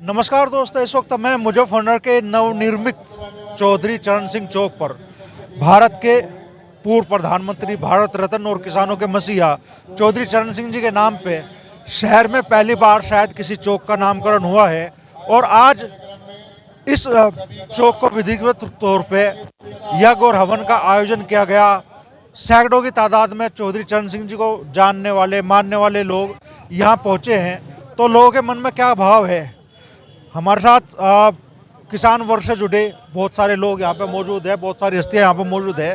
नमस्कार दोस्तों, इस वक्त मैं मुजफ्फरनगर के नवनिर्मित चौधरी चरण सिंह चौक पर भारत के पूर्व प्रधानमंत्री, भारत रत्न और किसानों के मसीहा चौधरी चरण सिंह जी के नाम पे शहर में पहली बार शायद किसी चौक का नामकरण हुआ है। और आज इस चौक को विधिवत तौर पे यज्ञ और हवन का आयोजन किया गया। सैकड़ों की तादाद में चौधरी चरण सिंह जी को जानने वाले, मानने वाले लोग यहाँ पहुँचे हैं। तो लोगों के मन में क्या भाव है? हमारे साथ किसान वर्ग से जुड़े बहुत सारे लोग यहाँ पे मौजूद है, बहुत सारी हस्तियाँ यहाँ पे मौजूद है।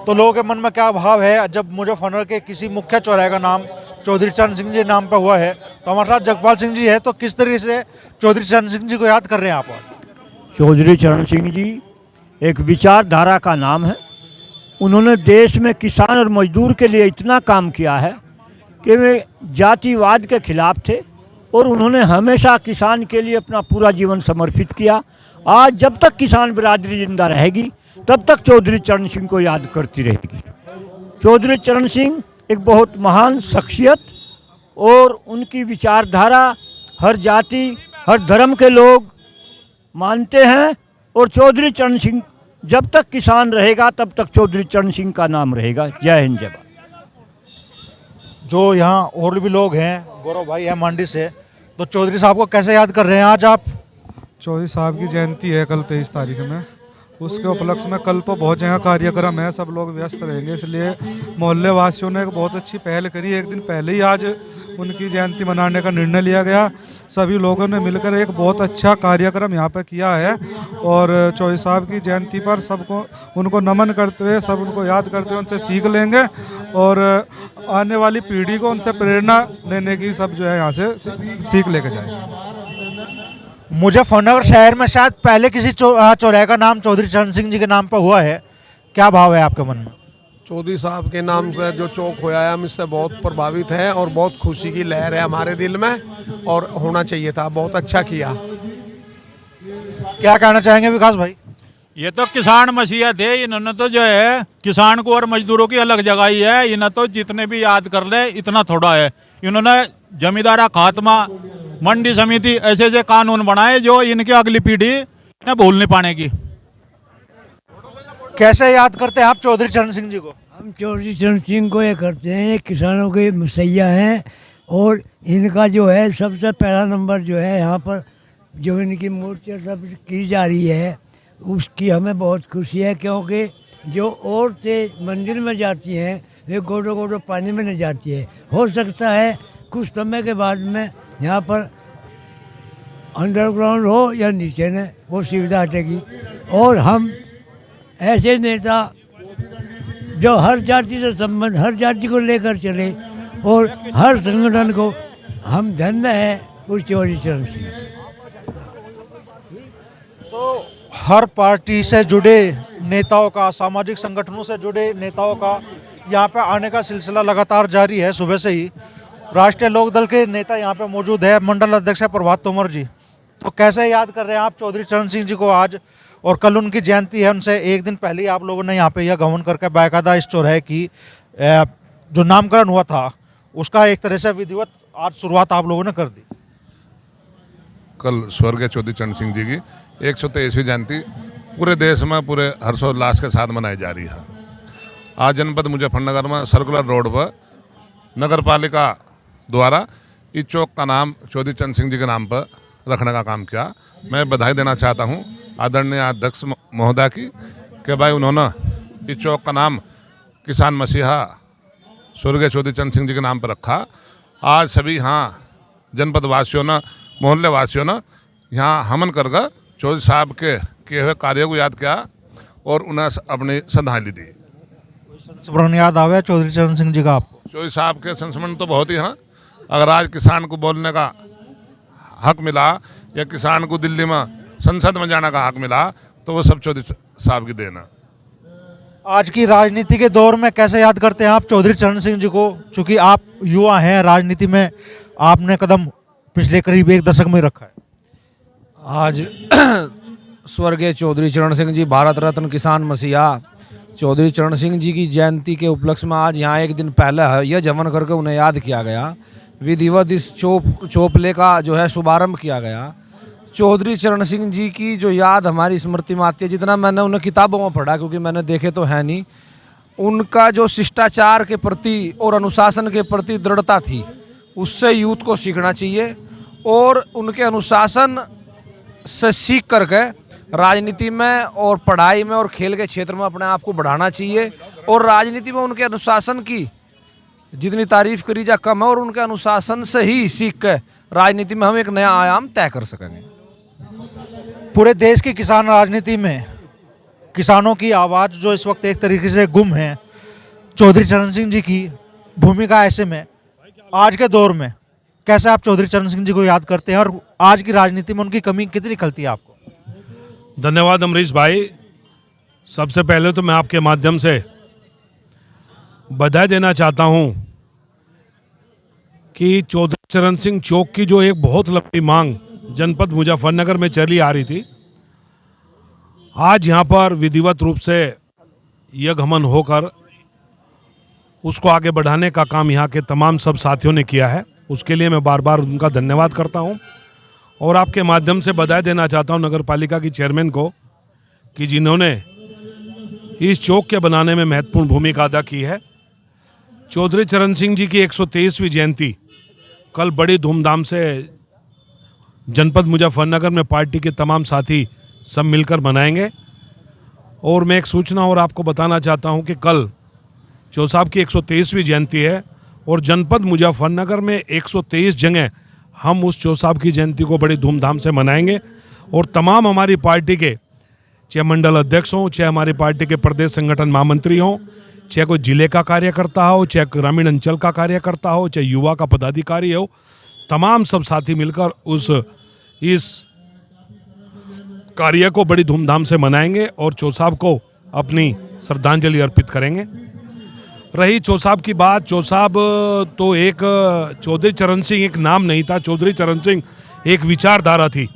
तो लोगों के मन में क्या भाव है जब मुजफ्फरनगर के किसी मुख्य चौराहे का नाम चौधरी चरण सिंह जी नाम पे हुआ है? तो हमारे साथ जगपाल सिंह जी है। तो किस तरीके से चौधरी चरण सिंह जी को याद कर रहे हैं आप? चौधरी चरण सिंह जी एक विचारधारा का नाम है। उन्होंने देश में किसान और मजदूर के लिए इतना काम किया है कि वे जातिवाद के खिलाफ थे और उन्होंने हमेशा किसान के लिए अपना पूरा जीवन समर्पित किया। आज जब तक किसान बिरादरी जिंदा रहेगी तब तक चौधरी चरण सिंह को याद करती रहेगी। चौधरी चरण सिंह एक बहुत महान शख्सियत और उनकी विचारधारा हर जाति, हर धर्म के लोग मानते हैं। और चौधरी चरण सिंह जब तक किसान रहेगा तब तक चौधरी चरण सिंह का नाम रहेगा। जय हिंद, जय भारत। जो यहाँ और भी लोग हैं, गौरव भाई है मांडी से, तो चौधरी साहब को कैसे याद कर रहे हैं आज आप? चौधरी साहब की जयंती है कल 23 तारीख में। उसके उपलक्ष्य में कल तो बहुत जगह कार्यक्रम है, सब लोग व्यस्त रहेंगे, इसलिए मोहल्ले वासियों ने एक बहुत अच्छी पहल करी। एक दिन पहले ही आज उनकी जयंती मनाने का निर्णय लिया गया। सभी लोगों ने मिलकर एक बहुत अच्छा कार्यक्रम यहाँ पर किया है और चौधरी साहब की जयंती पर सबको उनको नमन करते हुए, सब उनको याद करते हुए उनसे सीख लेंगे और आने वाली पीढ़ी को उनसे प्रेरणा देने की सब जो है यहाँ से सीख लेके जाएंगे। मुजफ्फरनगर शहर में शायद पहले किसी चौराहे का नाम चौधरी चरण सिंह जी के नाम पर हुआ है, क्या भाव है आपके मन में? चौधरी साहब के नाम से जो चौक होया है, हम इससे बहुत प्रभावित हैं और बहुत खुशी की लहर है हमारे दिल में और होना चाहिए था। बहुत अच्छा किया। क्या कहना चाहेंगे विकास भाई? ये तो किसान मसीहा थे, इन्होंने तो जो है किसान को और मजदूरों की अलग जगाई है। इन्हें तो जितने भी याद कर ले इतना थोड़ा है। इन्होंने जमींदारा खात्मा, मंडी समिति, ऐसे ऐसे कानून बनाए जो इनकी अगली पीढ़ी ने भूल नहीं पाने की। कैसे याद करते हैं आप चौधरी चरण सिंह जी को? हम चौधरी चरण सिंह को ये करते हैं, ये किसानों के मसीहा हैं और इनका जो है सबसे पहला नंबर जो है यहाँ पर जो इनकी मूर्ति सब की जा रही है उसकी हमें बहुत खुशी है। क्योंकि जो औरतें मंदिर में जाती हैं वे गोडो गोडो पानी में नहीं जाती है। हो सकता है कुछ समय के बाद में यहाँ पर अंडरग्राउंड हो या नीचे ने वो सुविधा हटेगी। और हम ऐसे नेता जो हर जाति से संबंध, हर जाति को लेकर चले और हर संगठन को हम धन्य है उस चौधरी चरण सिंह। तो हर पार्टी से जुड़े नेताओं का, सामाजिक संगठनों से जुड़े नेताओं का यहाँ पे आने का सिलसिला लगातार जारी है। सुबह से ही राष्ट्रीय लोकदल के नेता यहाँ पे मौजूद है, मंडल अध्यक्ष है प्रभात तोमर जी। तो कैसे याद कर रहे हैं आप चौधरी चरण सिंह जी को आज? और कल उनकी जयंती है, उनसे एक दिन पहले ही आप लोगों ने यहाँ पे यह गमन करके बाकायदा इस चौराहे की जो नामकरण हुआ था उसका एक तरह से विधिवत आज शुरुआत आप लोगों ने कर दी। कल स्वर्गीय चौधरी चरण सिंह जी की 123वीं जयंती पूरे देश में पूरे हर्षोल्लास के साथ मनाई जा रही है। आज जनपद मुजफ्फरनगर में सर्कुलर रोड पर नगर पालिका द्वारा इस चौक का नाम चौधरी चरण सिंह जी के नाम पर रखने का काम किया। मैं बधाई देना चाहता हूं आदरणीय अध्यक्ष महोदय की कि भाई उन्होंने इस चौक का नाम किसान मसीहा स्वर्गीय चौधरी चरण सिंह जी के नाम पर रखा। आज सभी यहाँ जनपद वासियों ने, मोहल्ले वासियों ने यहाँ हमन कर चौधरी साहब के किए हुए कार्यों को याद किया और उन्हें अपनी श्रद्धांजलि दी। संस्मरण याद आवे चौधरी चरण सिंह जी का आपको? चौधरी साहब के संस्मरण तो बहुत ही हैं। अगर आज किसान को बोलने का हक मिला या किसान को दिल्ली में संसद में जाने का हक मिला तो वो सब चौधरी साहब की देन है। आज की राजनीति के दौर में कैसे याद करते हैं आप चौधरी चरण सिंह जी को? चूँकि आप युवा हैं, राजनीति में आपने कदम पिछले करीब एक दशक में रखा है। आज स्वर्गीय चौधरी चरण सिंह जी, भारत रत्न किसान मसीहा चौधरी चरण सिंह जी की जयंती के उपलक्ष्य में आज यहाँ एक दिन पहले यह जमन करके उन्हें याद किया गया। विधिवत इस चौपले का जो है शुभारंभ किया गया। चौधरी चरण सिंह जी की जो याद हमारी स्मृति में आती है, जितना मैंने उन्हें किताबों में पढ़ा, क्योंकि मैंने देखे तो है नहीं, उनका जो शिष्टाचार के प्रति और अनुशासन के प्रति दृढ़ता थी, उससे यूथ को सीखना चाहिए और उनके अनुशासन से सीख करके राजनीति में और पढ़ाई में और खेल के क्षेत्र में अपने आप को बढ़ाना चाहिए। और राजनीति में उनके अनुशासन की जितनी तारीफ करी जा कम है, और उनके अनुशासन से ही सीख के राजनीति में हम एक नया आयाम तय कर सकेंगे। पूरे देश की किसान राजनीति में किसानों की आवाज़ जो इस वक्त एक तरीके से गुम है, चौधरी चरण सिंह जी की भूमिका ऐसे में आज के दौर में कैसे आप चौधरी चरण सिंह जी को याद करते हैं, और आज की राजनीति में उनकी कमी कितनी खलती है आपको? धन्यवाद अमरीश भाई। सबसे पहले तो मैं आपके माध्यम से बधाई देना चाहता हूं कि चौधरी चरण सिंह चौक की जो एक बहुत लंबी मांग जनपद मुजफ्फरनगर में चली आ रही थी, आज यहां पर विधिवत रूप से यज्ञमन होकर उसको आगे बढ़ाने का काम यहाँ के तमाम सब साथियों ने किया है। उसके लिए मैं बार बार उनका धन्यवाद करता हूं और आपके माध्यम से बधाई देना चाहता हूं नगर पालिका की चेयरमैन को कि जिन्होंने इस चौक के बनाने में महत्वपूर्ण भूमिका अदा की है। चौधरी चरण सिंह जी की 123वीं जयंती कल बड़ी धूमधाम से जनपद मुजफ्फरनगर में पार्टी के तमाम साथी सब मिलकर मनाएंगे। और मैं एक सूचना और आपको बताना चाहता हूं कि कल चौ साहब की 123वीं जयंती है और जनपद मुजफ्फरनगर में 123 जगह हम उस चौ साहब की जयंती को बड़ी धूमधाम से मनाएंगे। और तमाम हमारी पार्टी के चाहे मंडल अध्यक्ष हों, चाहे हमारी पार्टी के प्रदेश संगठन महामंत्री हों, चाहे कोई जिले का कार्यकर्ता हो, चाहे ग्रामीण अंचल का कार्यकर्ता हो, चाहे युवा का पदाधिकारी हो, तमाम सब साथी मिलकर इस कार्य को बड़ी धूमधाम से मनाएंगे और चौ साहब को अपनी श्रद्धांजलि अर्पित करेंगे। रही चौ साहब की बात, चौ साहब तो एक चौधरी चरण सिंह एक नाम नहीं था, चौधरी चरण सिंह एक विचारधारा थी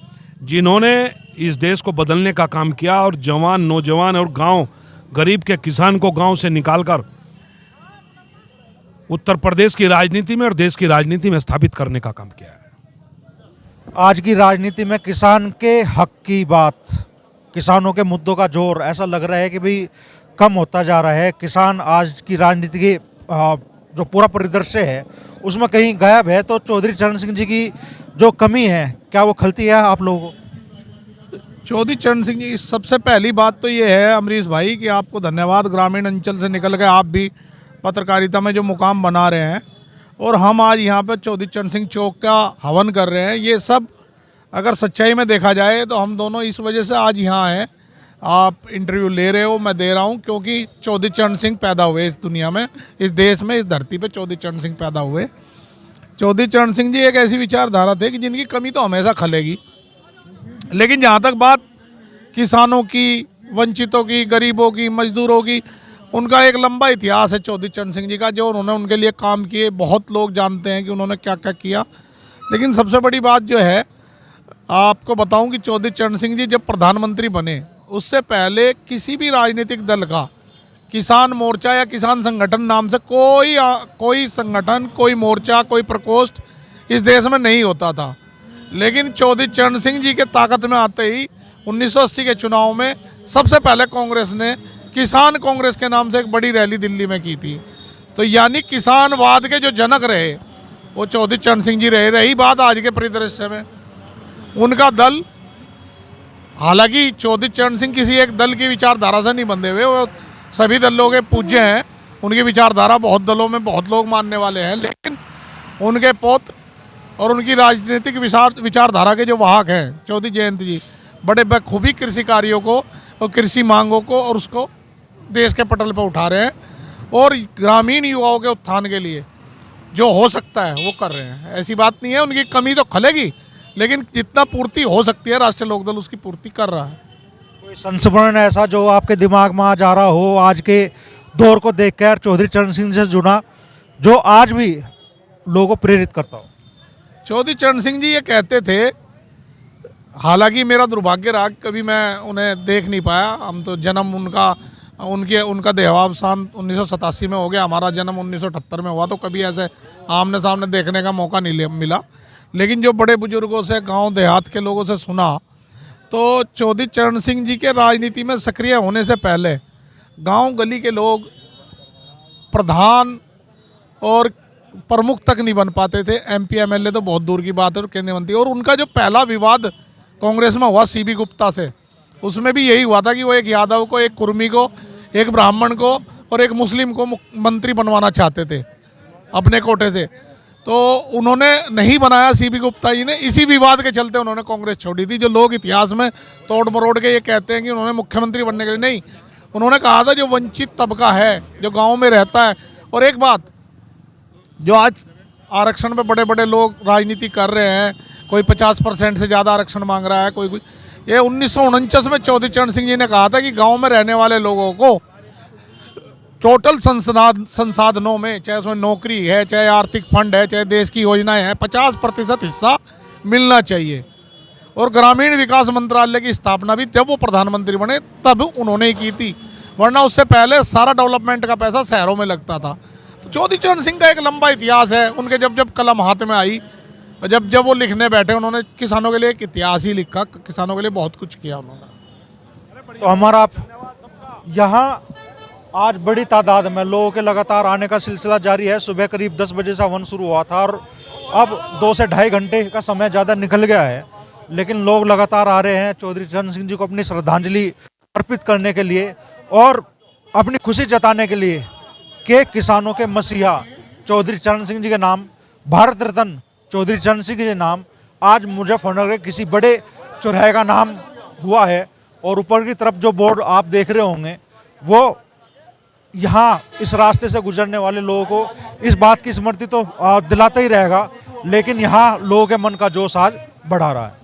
जिन्होंने इस देश को बदलने का काम किया और जवान, नौजवान और गांव, गरीब के किसान को गांव से निकालकर उत्तर प्रदेश की राजनीति में और देश की राजनीति में स्थापित करने का काम किया है। आज की राजनीति में किसान के हक की बात, किसानों के मुद्दों का जोर ऐसा लग रहा है कि भाई कम होता जा रहा है। किसान आज की राजनीति की जो पूरा परिदृश्य है उसमें कहीं गायब है। तो चौधरी चरण सिंह जी की जो कमी है, क्या वो खलती है आप लोगों को? चौधरी चरण सिंह जी, सबसे पहली बात तो ये है अमरीश भाई कि आपको धन्यवाद, ग्रामीण अंचल से निकल के आप भी पत्रकारिता में जो मुकाम बना रहे हैं और हम आज यहाँ पर चौधरी चरण सिंह चौक का हवन कर रहे हैं। ये सब अगर सच्चाई में देखा जाए तो हम दोनों इस वजह से आज यहाँ हैं। आप इंटरव्यू ले रहे हो, मैं दे रहा हूँ, क्योंकि चौधरी चरण सिंह पैदा हुए इस दुनिया में, इस देश में, इस धरती पे चौधरी चरण सिंह पैदा हुए। चौधरी चरण सिंह जी एक ऐसी विचारधारा थे कि जिनकी कमी तो हमेशा खलेगी, लेकिन जहाँ तक बात किसानों की, वंचितों की, गरीबों की, मजदूरों की, उनका एक लंबा इतिहास है चौधरी चरण सिंह जी का, जो उन्होंने उनके लिए काम किए। बहुत लोग जानते हैं कि उन्होंने क्या क्या किया, लेकिन सबसे बड़ी बात जो है आपको बताऊं कि चौधरी चरण सिंह जी जब प्रधानमंत्री बने उससे पहले किसी भी राजनीतिक दल का किसान मोर्चा या किसान संगठन नाम से कोई संगठन, कोई मोर्चा, कोई प्रकोष्ठ इस देश में नहीं होता था। लेकिन चौधरी चरण सिंह जी के ताकत में आते ही 1980 के चुनाव में सबसे पहले कांग्रेस ने किसान कांग्रेस के नाम से एक बड़ी रैली दिल्ली में की थी। तो यानी किसानवाद के जो जनक रहे वो चौधरी चरण सिंह जी रहे। रही बात आज के परिदृश्य में, उनका दल, हालांकि चौधरी चरण सिंह किसी एक दल की विचारधारा से नहीं बंधे हुए, वो सभी दलों के पूज्य हैं, उनकी विचारधारा बहुत दलों में बहुत लोग मानने वाले हैं, लेकिन उनके पौत्र और उनकी राजनीतिक विचारधारा के जो वाहक हैं चौधरी जयंत जी, बड़े बखूबी कृषि कार्यों को और कृषि मांगों को और उसको देश के पटल पर उठा रहे हैं और ग्रामीण युवाओं के उत्थान के लिए जो हो सकता है वो कर रहे हैं। ऐसी बात नहीं है, उनकी कमी तो खलेगी, लेकिन जितना पूर्ति हो सकती है राष्ट्रीय लोकदल उसकी पूर्ति कर रहा है। कोई संस्मरण ऐसा जो आपके दिमाग में आज आ रहा हो, आज के दौर को देखकर चौधरी चरण सिंह से जुड़ा, जो आज भी लोगों को प्रेरित करता हो? चौधरी चरण सिंह जी ये कहते थे, हालांकि मेरा दुर्भाग्य रहा, कभी मैं उन्हें देख नहीं पाया। हम तो जन्म उनका देहावसान 1987 में हो गया, हमारा जन्म 1978 में हुआ, तो कभी ऐसे आमने सामने देखने का मौका नहीं मिला। लेकिन जो बड़े बुजुर्गों से, गांव देहात के लोगों से सुना, तो चौधरी चरण सिंह जी के राजनीति में सक्रिय होने से पहले गांव गली के लोग प्रधान और प्रमुख तक नहीं बन पाते थे। MP MLA तो बहुत दूर की बात है, और केंद्रीय मंत्री। और उनका जो पहला विवाद कांग्रेस में हुआ CB गुप्ता से, उसमें भी यही हुआ था कि वो एक यादव को, एक कुर्मी को, एक ब्राह्मण को और एक मुस्लिम को मंत्री बनवाना चाहते थे अपने कोटे से। तो उन्होंने नहीं बनाया CB गुप्ता जी ने, इसी विवाद के चलते उन्होंने कांग्रेस छोड़ी थी। जो लोग इतिहास में तोड़ मरोड़ के ये कहते हैं कि उन्होंने मुख्यमंत्री बनने के लिए, नहीं, उन्होंने कहा था जो वंचित तबका है, जो गांव में रहता है। और एक बात, जो आज आरक्षण पे बड़े बड़े लोग राजनीति कर रहे हैं, कोई 50% से ज़्यादा आरक्षण मांग रहा है, कोई ये 1949 में चौधरी चरण सिंह जी ने कहा था कि गांव में रहने वाले लोगों को टोटल संसाधनों में, चाहे उसमें नौकरी है, चाहे आर्थिक फंड है, चाहे देश की योजनाएं हैं, 50% हिस्सा मिलना चाहिए। और ग्रामीण विकास मंत्रालय की स्थापना भी जब वो प्रधानमंत्री बने तब उन्होंने ही की थी, वरना उससे पहले सारा डेवलपमेंट का पैसा शहरों में लगता था। तो चौधरी चरण सिंह का एक लंबा इतिहास है। उनके जब जब कलम हाथ में आई, जब जब वो लिखने बैठे, उन्होंने किसानों के लिए एक इतिहास ही लिखा, किसानों के लिए बहुत कुछ किया उन्होंने। तो हमारा यहाँ आज बड़ी तादाद में लोगों के लगातार आने का सिलसिला जारी है। सुबह करीब 10 बजे से हवन शुरू हुआ था और अब 2 से ढाई घंटे का समय ज़्यादा निकल गया है, लेकिन लोग लगातार आ रहे हैं चौधरी चरण सिंह जी को अपनी श्रद्धांजलि अर्पित करने के लिए और अपनी खुशी जताने के लिए कि किसानों के मसीहा चौधरी चरण सिंह जी के नाम, भारत रत्न चौधरी चरण सिंह जी के नाम आज मुजफ्फरनगर के किसी बड़े चौराहे का नाम हुआ है। और ऊपर की तरफ जो बोर्ड आप देख रहे होंगे वो यहाँ इस रास्ते से गुजरने वाले लोगों को इस बात की स्मृति तो दिलाता ही रहेगा, लेकिन यहाँ लोगों के मन का जोश आज बढ़ा रहा है।